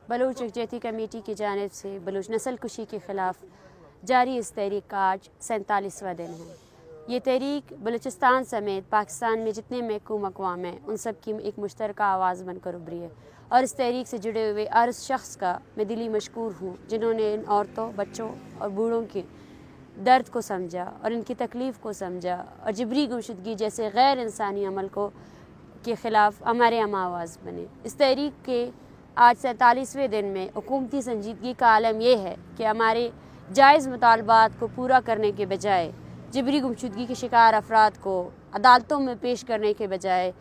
Baloch यकजहती committee की जानिब से बलूच नस्ल कुशी के ख़िलाफ़ जारी इस तहरीक का आज 47वां दिन है। ये तहरीक बलूचिस्तान समेत पाकिस्तान में जितने महकूम अक़वाम हैं उन सब की एक मुश्तरका आवाज़ बनकर उभरी है और इस तहरीक से जुड़े हुए हर उस शख्स का मैं दिली मशकूर हूँ जिन्होंने इन औरतों, बच्चों और बूढ़ों के दर्द को समझा और इनकी तकलीफ़ को समझा और जबरी गुमशुदगी जैसे गैर इंसानी अमल को के ख़िलाफ़ हमारे हम आवाज़ बने। इस तहरीक के आज 47वें दिन में हुकूमती संजीदगी का आलम यह है कि हमारे जायज़ मुतालबात को पूरा करने के बजाय जबरी गुमशुदगी के शिकार अफराद को अदालतों में पेश करने के बजाय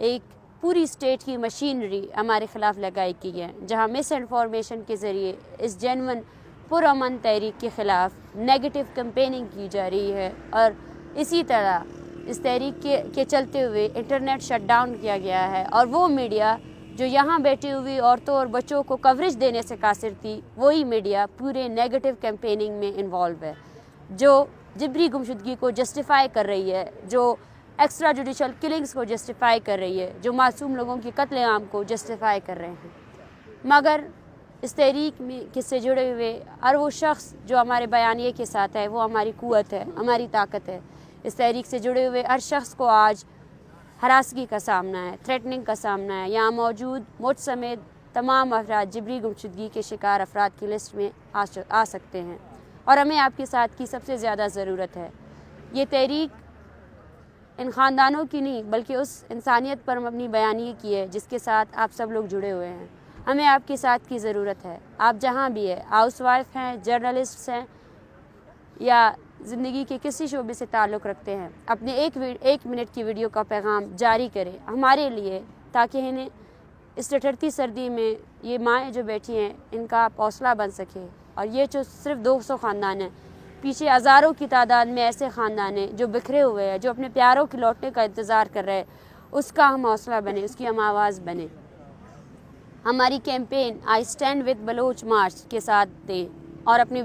एक पूरी स्टेट की मशीनरी हमारे ख़िलाफ़ लगाई गई है, जहाँ मिस इन्फॉर्मेशन के ज़रिए इस जेन्युइन पुरअमन तहरीक के ख़िलाफ़ नेगेटिव कैंपेनिंग की जा रही है। और इसी तरह इस तहरीक के चलते हुए इंटरनेट शट डाउन किया गया है और वो मीडिया जो यहाँ बैठी हुई औरतों और बच्चों को कवरेज देने से कासिर थी, वही मीडिया पूरे नेगेटिव कैंपेनिंग में इन्वॉल्व है, जो जबरी गुमशुदगी को जस्टिफाई कर रही है, जो एक्स्ट्रा जुडिशल किलिंग्स को जस्टिफाई कर रही है, जो मासूम लोगों की कत्ल आम को जस्टिफाई कर रहे हैं। मगर इस तहरीक में किससे जुड़े हुए हर वो शख्स जो हमारे बयानिए के साथ है, वो हमारी क़ुव्वत है, हमारी ताकत है। इस तहरीक से जुड़े हुए हर शख्स को आज हरासगी का सामना है, थ्रेटनिंग का सामना है। यहाँ मौजूद मुझ समेत तमाम अफराद जबरी गुमशुदगी के शिकार अफराद की लिस्ट में आ सकते हैं और हमें आपके साथ की सबसे ज़्यादा ज़रूरत है। ये तहरीक इन ख़ानदानों की नहीं बल्कि उस इंसानियत पर मबनी बयानी की है जिसके साथ आप सब लोग जुड़े हुए हैं। हमें आपके साथ की ज़रूरत है। आप जहाँ भी है, हाउस वाइफ हैं, जर्नलिस्ट हैं या ज़िंदगी के किसी शोबे से ताल्लुक़ रखते हैं, अपने एक मिनट की वीडियो का पैगाम जारी करें हमारे लिए, ताकि इन्हें इस ठठरती सर्दी में ये माएँ जो बैठी हैं इनका हौसला बन सके। और ये जो सिर्फ 200 ख़ानदान हैं, पीछे हज़ारों की तादाद में ऐसे ख़ानदान हैं जो बिखरे हुए हैं, जो अपने प्यारों के लौटने का इंतज़ार कर रहे हैं, उसका हम हौसला बने, उसकी हम आवाज़ बने। हमारी campaign I stand with Baloch march के साथ दें और अपनी